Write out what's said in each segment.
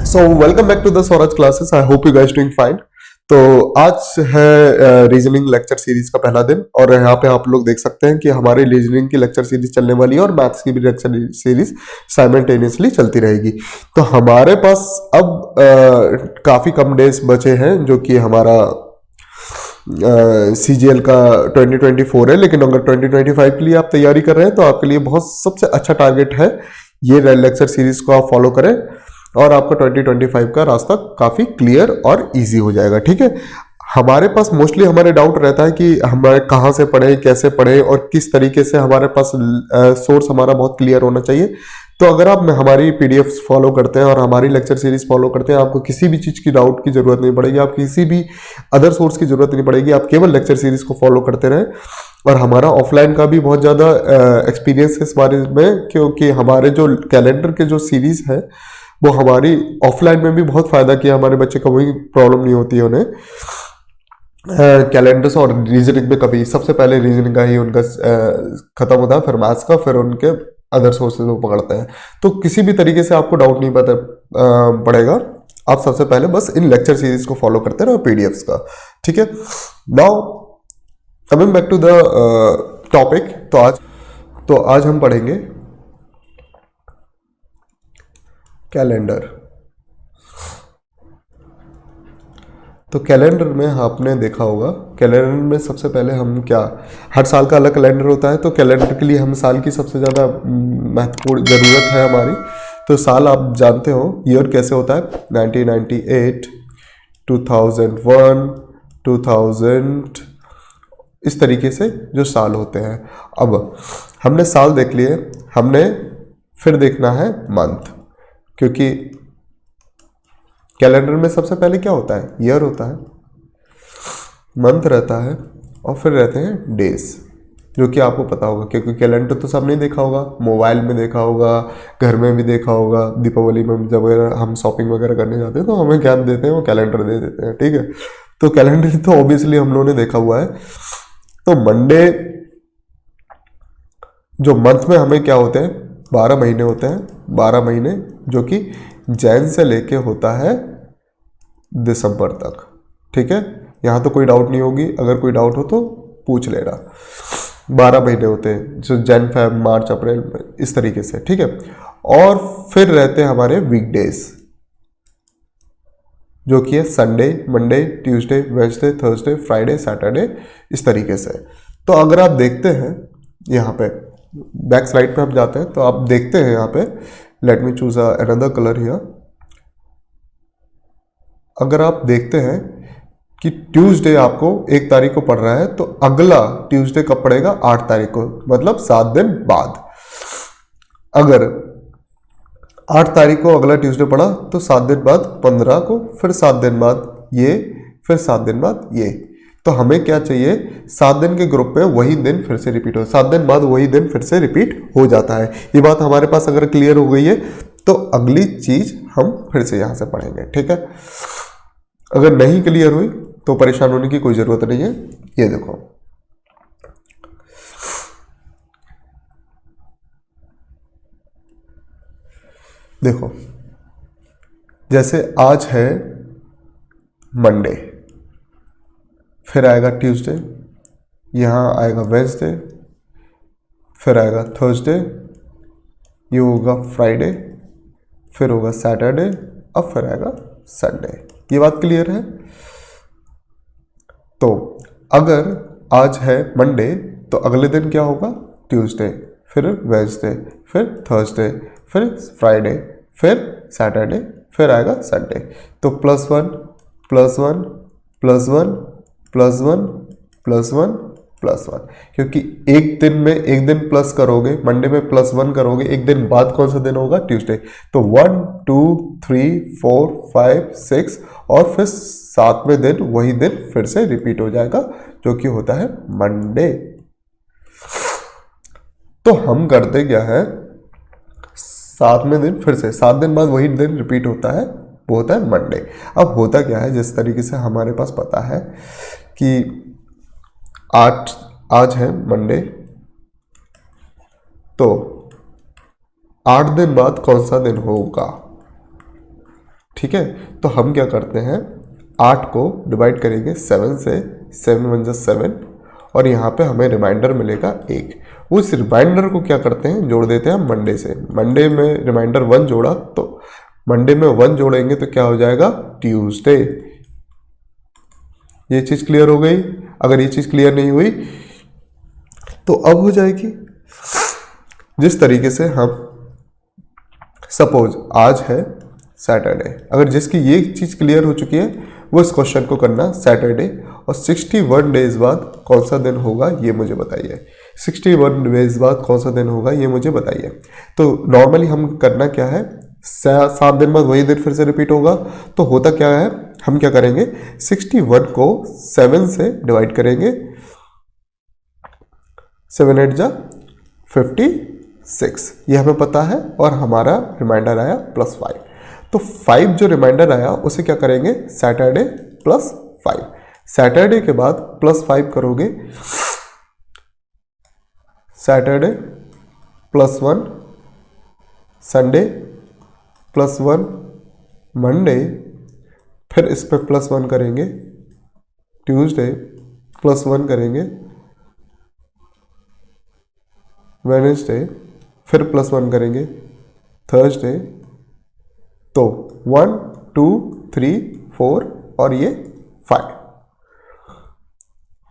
So welcome back to the Swaraj classes. I hope you guys doing fine. तो आज है reasoning lecture series का पहला दिन और यहाँ पे आप लोग देख सकते हैं कि हमारी रीजनिंग की लेक्चर सीरीज चलने वाली है और मैथ्स की भी लेक्चर सीरीज साइमल्टेनियसली चलती रहेगी। तो हमारे पास अब काफी कम डेज बचे हैं जो कि हमारा CGL का 2024 है, लेकिन अगर 2025 के लिए आप तैयारी कर रहे हैं तो आपके लिए बहुत सबसे अच्छा टारगेट है ये लेक्चर सीरीज को आप फॉलो करें और आपका 2025 का रास्ता काफी क्लियर और इजी हो जाएगा। ठीक है, हमारे पास मोस्टली हमारे डाउट रहता है कि हमारे कहाँ से पढ़े, कैसे पढ़े और किस तरीके से हमारे पास सोर्स हमारा बहुत क्लियर होना चाहिए। तो अगर आप हमारी PDF फॉलो करते हैं और हमारी लेक्चर सीरीज फॉलो करते हैं, आपको किसी भी चीज़ की डाउट की जरूरत नहीं पड़ेगी, आप किसी भी अदर सोर्स की जरूरत नहीं पड़ेगी, आप केवल लेक्चर सीरीज को फॉलो करते रहें। और हमारा ऑफलाइन का भी बहुत ज़्यादा एक्सपीरियंस है इस बारे में, क्योंकि हमारे जो कैलेंडर के जो सीरीज है वो हमारी ऑफलाइन में भी बहुत फायदा किया। हमारे बच्चे को कोई प्रॉब्लम नहीं होती है उन्हें कैलेंडर्स और रीजनिंग में कभी। सबसे पहले रीजनिंग का ही उनका खत्म होता है, फिर मैथ्स का, फिर उनके अदर सोर्सेज वो पकड़ते हैं। तो किसी भी तरीके से आपको डाउट नहीं पड़ेगा। आप सबसे पहले बस इन लेक्चर सीरीज को फॉलो करते रहो, PDFs का। ठीक है, now coming back to the topic. तो आज हम पढ़ेंगे कैलेंडर। तो कैलेंडर में आपने देखा होगा, कैलेंडर में सबसे पहले हम क्या, हर साल का अलग कैलेंडर होता है। तो कैलेंडर के लिए हम साल की सबसे ज़्यादा महत्वपूर्ण ज़रूरत है हमारी। तो साल आप जानते हो ईयर कैसे होता है, 1998, 2001, 2000, इस तरीके से जो साल होते हैं। अब हमने साल देख लिए, हमने फिर देखना है मंथ, क्योंकि कैलेंडर में सबसे पहले क्या होता है, ईयर होता है, मंथ रहता है और फिर रहते हैं डेज, जो कि आपको पता होगा क्योंकि कैलेंडर तो सबने देखा होगा, मोबाइल में देखा होगा, घर में भी देखा होगा। दीपावली में जब हम शॉपिंग वगैरह करने जाते हैं तो हमें क्या देते हैं, वो कैलेंडर दे देते हैं। ठीक है, तो कैलेंडर तो ऑब्वियसली हम लोगों ने देखा हुआ है। तो मंडे, जो मंथ में हमें क्या होते हैं, 12 महीने होते हैं, 12 महीने, जो कि जैन से लेके होता है दिसंबर तक। ठीक है, यहाँ तो कोई डाउट नहीं होगी, अगर कोई डाउट हो तो पूछ लेना। 12 महीने होते हैं, जो जैन, फेब, मार्च, अप्रैल, इस तरीके से। ठीक है, और फिर रहते हैं हमारे वीकडेज, जो कि है Sunday, Monday, Tuesday, Wednesday, Thursday, Friday, Saturday, इस तरीके से। तो अगर आप देखते हैं यहाँ पे बैक स्लाइड पे हम जाते हैं तो आप देखते हैं यहाँ पे, let me choose another colour here. अगर आप देखते हैं कि ट्यूसडे आपको 1 तारीख को पड़ रहा है, तो अगला ट्यूसडे कब पड़ेगा, 8 तारीख को, मतलब 7 दिन बाद। अगर 8 तारीख को अगला ट्यूसडे पड़ा तो 7 दिन बाद 15 को, फिर 7 दिन बाद ये, फिर 7 दिन बाद ये। तो हमें क्या चाहिए, 7 दिन के ग्रुप में वही दिन फिर से रिपीट हो, 7 दिन बाद वही दिन फिर से रिपीट हो जाता है। ये बात हमारे पास अगर क्लियर हो गई है तो अगली चीज हम फिर से यहां से पढ़ेंगे। ठीक है, अगर नहीं क्लियर हुई तो परेशान होने की कोई जरूरत नहीं है। ये देखो, देखो जैसे आज है मंडे, फिर आएगा ट्यूसडे, यहाँ आएगा वेडनेसडे, फिर आएगा थर्सडे, ये होगा फ्राइडे, फिर होगा सैटरडे, अब फिर आएगा संडे। ये बात क्लियर है। तो अगर आज है मंडे तो अगले दिन क्या होगा, ट्यूसडे, फिर वेडनेसडे, फिर थर्सडे, फिर फ्राइडे, फिर सैटरडे, फिर आएगा संडे। तो +1 +1 +1 +1 +1 +1, क्योंकि एक दिन में एक दिन प्लस करोगे, मंडे में +1 करोगे, एक दिन बाद कौन सा दिन होगा, ट्यूसडे। तो 1 2 3 4 5 6 और फिर 7वें दिन वही दिन फिर से रिपीट हो जाएगा, जो कि होता है मंडे। तो हम करते क्या है, 7वें दिन फिर से 7 दिन बाद वही दिन रिपीट होता है, वो होता है मंडे। अब होता क्या है, जिस तरीके से हमारे पास पता है कि आज है मंडे, तो 8 दिन बाद कौन सा दिन होगा, ठीक है, तो हम क्या करते हैं, 8 को डिवाइड करेंगे 7 से, 7 1 जा 7, और यहाँ पे हमें रिमाइंडर मिलेगा 1। उस रिमाइंडर को क्या करते हैं, जोड़ देते हैं मंडे से। मंडे में रिमाइंडर 1 जोड़ा, तो मंडे में 1 जोड़ेंगे तो क्या हो जाएगा, ट्यूसडे। ये चीज़ क्लियर हो गई? अगर ये चीज़ क्लियर नहीं हुई तो अब हो जाएगी। जिस तरीके से हम सपोज आज है सैटरडे, अगर जिसकी ये चीज़ क्लियर हो चुकी है वो इस क्वेश्चन को करना सैटरडे, और 61 डेज बाद कौन सा दिन होगा ये मुझे बताइए। 61 डेज बाद कौन सा दिन होगा ये मुझे बताइए। तो नॉर्मली हम करना क्या है, 7 दिन बाद वही दिन फिर से रिपीट होगा। तो होता क्या है, हम क्या करेंगे, 61 को 7 से डिवाइड करेंगे, 7 8 जा 56, ये हमें पता है, और हमारा रिमाइंडर आया +5। तो 5 जो रिमाइंडर आया उसे क्या करेंगे, सैटरडे +5। सैटरडे के बाद +5 करोगे, सैटरडे +1, संडे +1, मंडे, फिर इस पर +1 करेंगे, ट्यूसडे +1 करेंगे, वेडनेसडे फिर +1 करेंगे, थर्सडे। तो 1 2 3 4 और ये 5।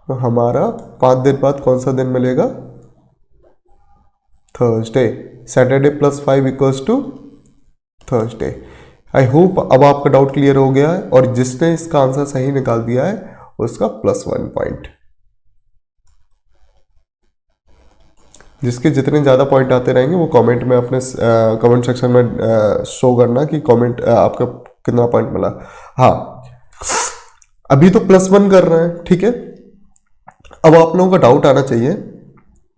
तो हमारा 5 दिन बाद कौन सा दिन मिलेगा, Thursday. Saturday +5 equals to Thursday. I hope अब आपका डाउट क्लियर हो गया है, और जिसने इसका आंसर सही निकाल दिया है उसका +1 पॉइंट। जिसके जितने ज़्यादा पॉइंट आते रहेंगे वो कमेंट में अपने कमेंट सेक्शन में शो करना कि कमेंट आपका कितना पॉइंट मिला। हाँ, अभी तो +1 कर रहे हैं, ठीक है। अब आप लोगों का डाउट आना चाहिए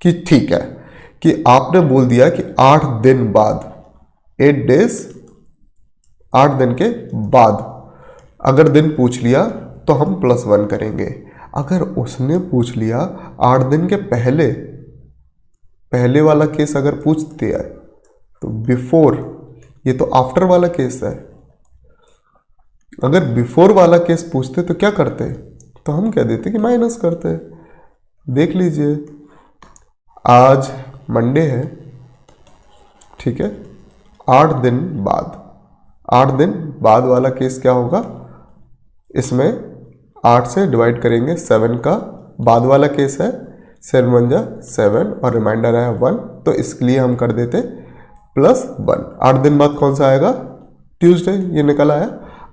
कि ठीक है कि आपने बोल दिया कि 8 दिन बाद, 8 डेज, 8 दिन के बाद अगर दिन पूछ लिया तो हम +1 करेंगे। अगर उसने पूछ लिया 8 दिन के पहले वाला केस अगर पूछ दिया है तो बिफोर, ये तो आफ्टर वाला केस है। अगर बिफोर वाला केस पूछते तो क्या करते, तो हम क्या देते कि माइनस करते। देख लीजिए, आज मंडे है, ठीक है, 8 दिन बाद, 8 दिन बाद वाला केस क्या होगा, इसमें 8 से डिवाइड करेंगे 7 का बाद वाला केस है, 7 1 जा 7 और रिमाइंडर है 1, तो इसके लिए हम कर देते +1। 8 दिन बाद कौन सा आएगा, ट्यूसडे, ये निकल आया।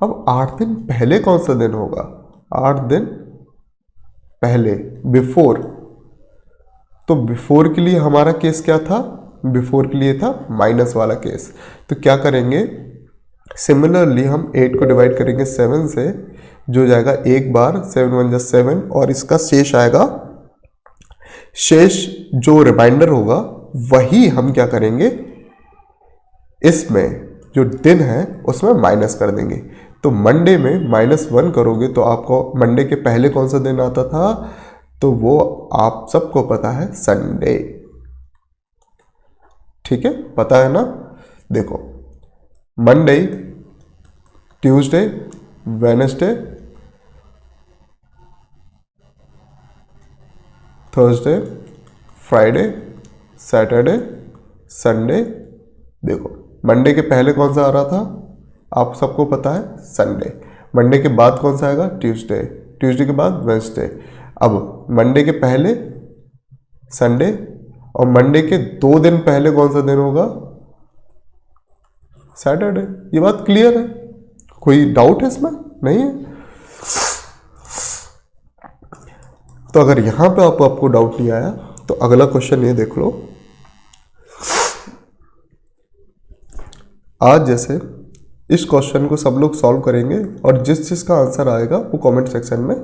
अब 8 दिन पहले कौन सा दिन होगा, 8 दिन पहले, बिफोर। तो बिफोर के लिए हमारा केस क्या था, बिफोर के लिए था माइनस वाला केस। तो क्या करेंगे, सिमिलरली हम 8 को डिवाइड करेंगे 7 से, जो जाएगा एक बार, 7 1 जा 7, और इसका शेष आएगा, शेष जो रिमाइंडर होगा वही हम क्या करेंगे, इसमें जो दिन है उसमें माइनस कर देंगे। तो मंडे में -1 करोगे तो आपको मंडे के पहले कौन सा दिन आता था, तो वो आप सबको पता है, संडे। ठीक है, पता है ना। देखो, Monday, Tuesday, Wednesday, Thursday, Friday, Saturday, Sunday. देखो, मंडे के पहले कौन सा आ रहा था, आप सबको पता है, संडे। मंडे के बाद कौन सा आएगा, ट्यूसडे। ट्यूसडे के बाद वेडनेसडे। अब मंडे के पहले संडे, और मंडे के 2 दिन पहले कौन सा दिन होगा, सैटरडे। ये बात क्लियर है, कोई डाउट है इसमें, नहीं है। तो अगर यहां पे आपको डाउट नहीं आया तो अगला क्वेश्चन ये देख लो। आज जैसे इस क्वेश्चन को सब लोग सॉल्व करेंगे, और जिस जिसका आंसर आएगा वो कमेंट सेक्शन में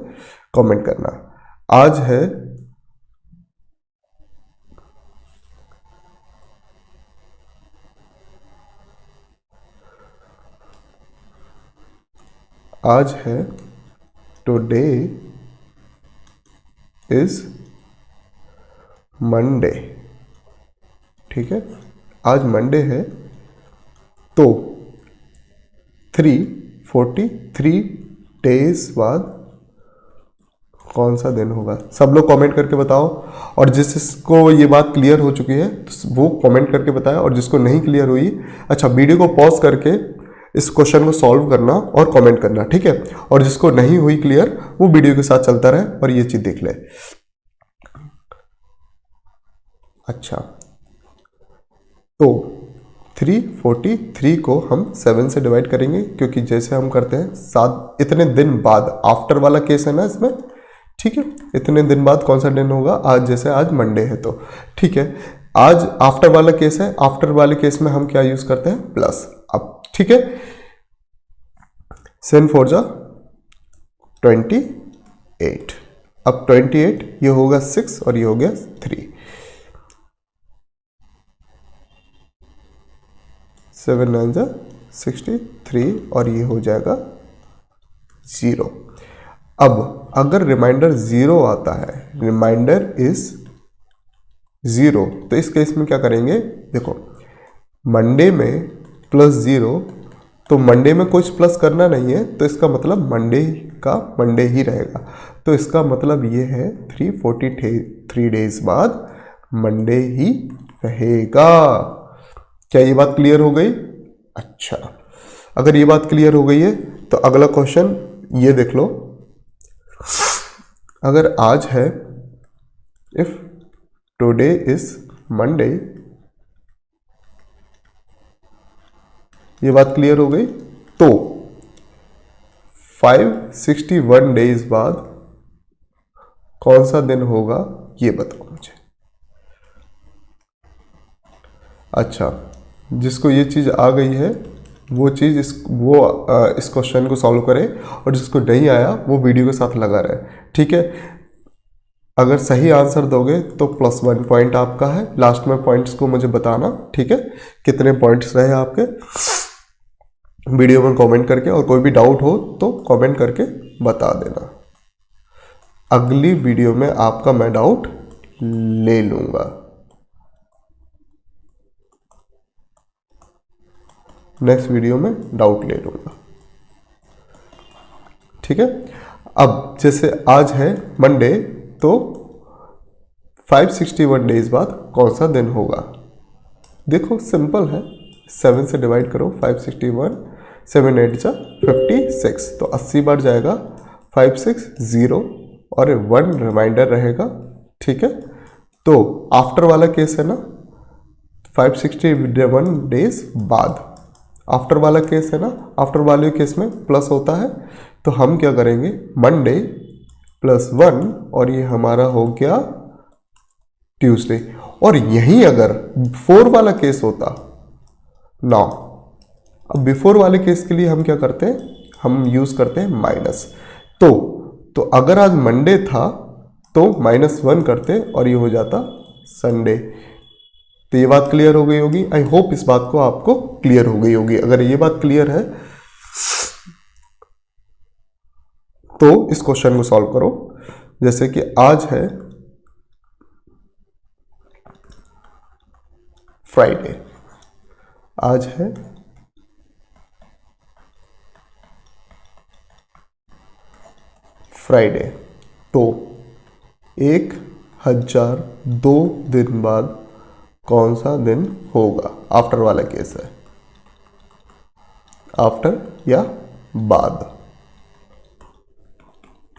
कमेंट करना। आज है टुडे इज मंडे। ठीक है, आज मंडे है, तो 3 43 डेज बाद कौन सा दिन होगा? सब लोग कमेंट करके बताओ, और जिसको ये बात क्लियर हो चुकी है तो वो कमेंट करके बताया, और जिसको नहीं क्लियर हुई, अच्छा वीडियो को पॉज करके इस क्वेश्चन को सॉल्व करना और कमेंट करना, ठीक है? और जिसको नहीं हुई क्लियर वो वीडियो के साथ चलता रहे और ये चीज देख ले। अच्छा, तो 343 को हम 7 से डिवाइड करेंगे, क्योंकि जैसे हम करते हैं 7 इतने दिन बाद, आफ्टर वाला केस है ना इसमें, ठीक है? इतने दिन बाद कौन सा दिन होगा? आज, जैसे आज मंडे है तो ठीक है, आज आफ्टर वाला केस है, आफ्टर वाले केस में हम क्या यूज करते हैं? प्लस। अब ठीक है, 7 4 जा 28, अब 28 ये होगा 6 और ये हो गया 3, 7 9 जा 63 और ये हो जाएगा 0। अब अगर रिमाइंडर 0 आता है, रिमाइंडर इज 0, तो इस केस में क्या करेंगे? देखो, मंडे में +0, तो मंडे में कुछ प्लस करना नहीं है, तो इसका मतलब मंडे का मंडे ही रहेगा। तो इसका मतलब ये है 343 डेज बाद मंडे ही रहेगा। क्या ये बात क्लियर हो गई? अच्छा, अगर ये बात क्लियर हो गई है तो अगला क्वेश्चन ये देख लो। अगर आज है, इफ टुडे इज मंडे, ये बात क्लियर हो गई, तो 561 डेज बाद कौन सा दिन होगा ये बताओ मुझे। अच्छा, जिसको ये चीज़ आ गई है वो चीज़ इस क्वेश्चन को सॉल्व करे, और जिसको नहीं आया वो वीडियो के साथ लगा रहे, ठीक है? अगर सही आंसर दोगे तो +1 पॉइंट आपका है। लास्ट में पॉइंट्स को मुझे बताना, ठीक है? कितने पॉइंट्स रहे आपके वीडियो में कमेंट करके, और कोई भी डाउट हो तो कमेंट करके बता देना। अगली वीडियो में आपका मैं डाउट ले लूँगा। नेक्स्ट वीडियो में डाउट ले लूँगा, ठीक है? अब जैसे आज है मंडे, तो 561 डेज बाद कौन सा दिन होगा? देखो सिंपल है, 7 से डिवाइड करो 561, 7 8 जा 56, तो 80 बार जाएगा, 560 और 1 रिमाइंडर रहेगा, ठीक है? तो आफ्टर वाला केस है ना, 561 डेज बाद आफ्टर वाला केस है ना, आफ्टर वाले केस में प्लस होता है, तो हम क्या करेंगे? मंडे +1 और ये हमारा हो गया ट्यूसडे। और यहीं अगर 4 वाला केस होता ना, अब बिफोर वाले केस के लिए हम क्या करते हैं? हम यूज करते हैं माइनस। तो अगर आज मंडे था तो -1 करते और ये हो जाता संडे। तो ये बात क्लियर हो गई होगी। आई होप इस बात को आपको क्लियर हो गई होगी। अगर ये बात क्लियर है तो इस क्वेश्चन को सॉल्व करो। जैसे कि आज है फ्राइडे, आज है फ्राइडे, तो 1002 दिन बाद कौन सा दिन होगा? आफ्टर वाला केस है, आफ्टर या बाद।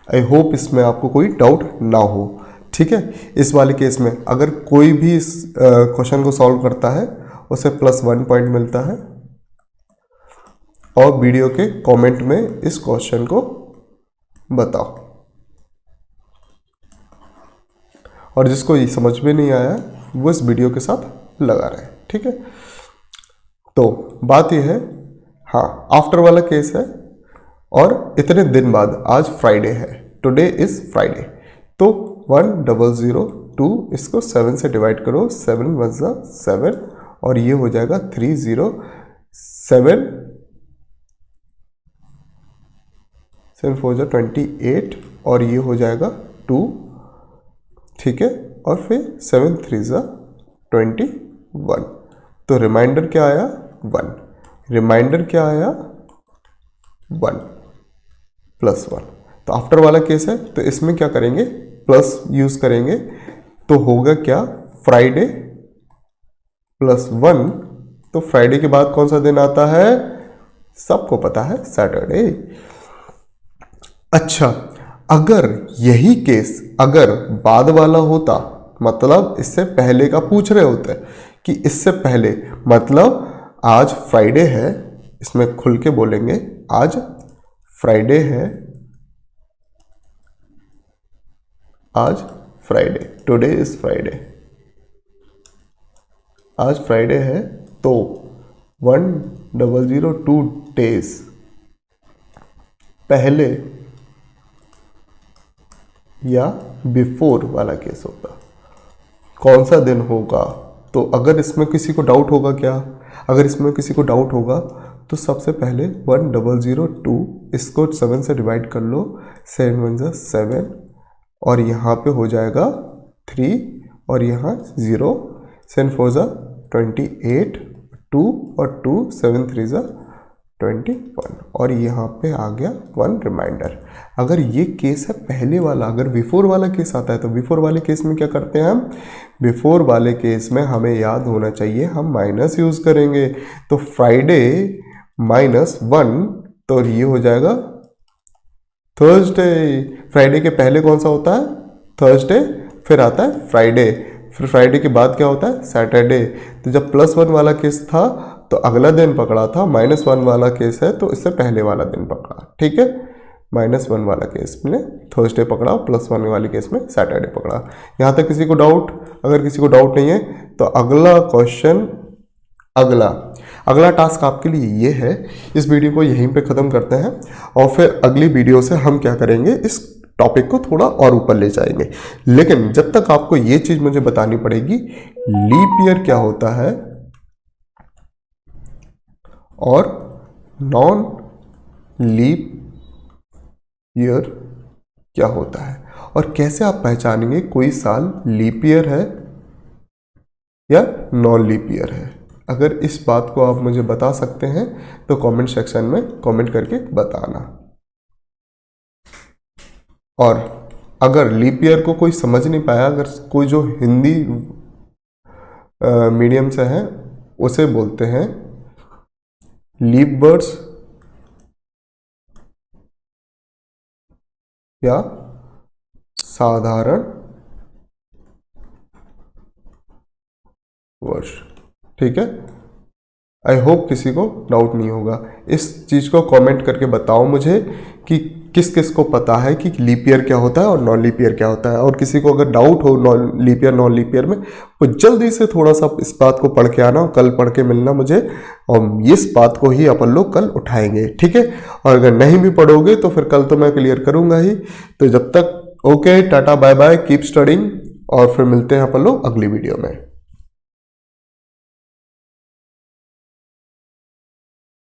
आई होप इसमें आपको कोई डाउट ना हो, ठीक है? इस वाले केस में अगर कोई भी इस क्वेश्चन को सॉल्व करता है उसे +1 पॉइंट मिलता है, और वीडियो के कमेंट में इस क्वेश्चन को बताओ, और जिसको ये समझ में नहीं आया वो इस वीडियो के साथ लगा रहे, ठीक है? तो बात ये है, हाँ आफ्टर वाला केस है, और इतने दिन बाद आज फ्राइडे है, टुडे इज फ्राइडे, तो 1002 इसको 7 से डिवाइड करो, 7 1 जा 7 और ये हो जाएगा 307, 7 4 जा 28 और ये हो जाएगा 2, ठीक है? और फिर 7 3 जा 21, तो रिमाइंडर क्या आया? 1। रिमाइंडर क्या आया? 1 +1। तो आफ्टर वाला केस है तो इसमें क्या करेंगे, प्लस यूज करेंगे, तो होगा क्या, फ्राइडे +1। तो फ्राइडे के बाद कौन सा दिन आता है, सबको पता है, सैटरडे। अच्छा, अगर यही केस अगर बाद वाला होता, मतलब इससे पहले का पूछ रहे होते कि इससे पहले, मतलब आज फ्राइडे है, इसमें खुल के बोलेंगे आज फ्राइडे है, आज फ्राइडे, टुडे इज फ्राइडे, आज फ्राइडे है, तो 1002 डेज पहले या बिफोर वाला केस होगा। कौन सा दिन होगा, तो अगर इसमें किसी को डाउट होगा क्या, अगर इसमें किसी को डाउट होगा तो सबसे पहले 1002 इसको 7 से डिवाइड कर लो, 7 1 जा 7, और यहाँ पे हो जाएगा 3 और यहाँ 0, 7 4 जा 28, 2 और 2 7 3 जा 21, और यहाँ पे आ गया 1 रिमाइंडर। अगर ये केस है पहले वाला, अगर बिफोर वाला केस आता है तो बिफोर वाले केस में क्या करते हैं हम, बिफोर वाले केस में हमें याद होना चाहिए हम माइनस यूज करेंगे। तो फ्राइडे -1, तो ये हो जाएगा थर्सडे। फ्राइडे के पहले कौन सा होता है, थर्सडे, फिर आता है फ्राइडे, फिर फ्राइडे के बाद क्या होता है, सैटरडे। तो जब +1 वाला केस था तो अगला दिन पकड़ा था, -1 वाला केस है तो इससे पहले वाला दिन पकड़ा, ठीक है। -1 वाला केस में थर्सडे पकड़ा, +1 वाले केस में सैटरडे पकड़ा। यहाँ तक किसी को डाउट, अगर किसी को डाउट नहीं है तो अगला क्वेश्चन, अगला टास्क आपके लिए ये है। इस वीडियो को यहीं पे ख़त्म करते हैं और फिर अगली वीडियो से हम क्या करेंगे, इस टॉपिक को थोड़ा और ऊपर ले जाएंगे। लेकिन जब तक आपको ये चीज़ मुझे बतानी पड़ेगी, लीप ईयर क्या होता है और नॉन लीप ईयर क्या होता है, और कैसे आप पहचानेंगे कोई साल लीप ईयर है या नॉन लीप ईयर है। अगर इस बात को आप मुझे बता सकते हैं तो कमेंट सेक्शन में कमेंट करके बताना। और अगर लीप ईयर को कोई समझ नहीं पाया, अगर कोई जो हिंदी मीडियम से है उसे बोलते हैं लीप बर्ड्स या साधारण वर्ष, ठीक है। आई होप किसी को डाउट नहीं होगा। इस चीज़ को कमेंट करके बताओ मुझे कि किस किस को पता है कि लीप ईयर क्या होता है और नॉन लीप ईयर क्या होता है। और किसी को अगर डाउट हो नॉन लीप ईयर में, तो जल्दी से थोड़ा सा इस बात को पढ़ के आना, कल पढ़ के मिलना मुझे, और इस बात को ही अपन लोग कल उठाएंगे, ठीक है। और अगर नहीं भी पढ़ोगे तो फिर कल तो मैं क्लियर करूँगा ही। तो जब तक okay, tata bye bye, keep studying, और फिर मिलते हैं अपन लोग अगली वीडियो में।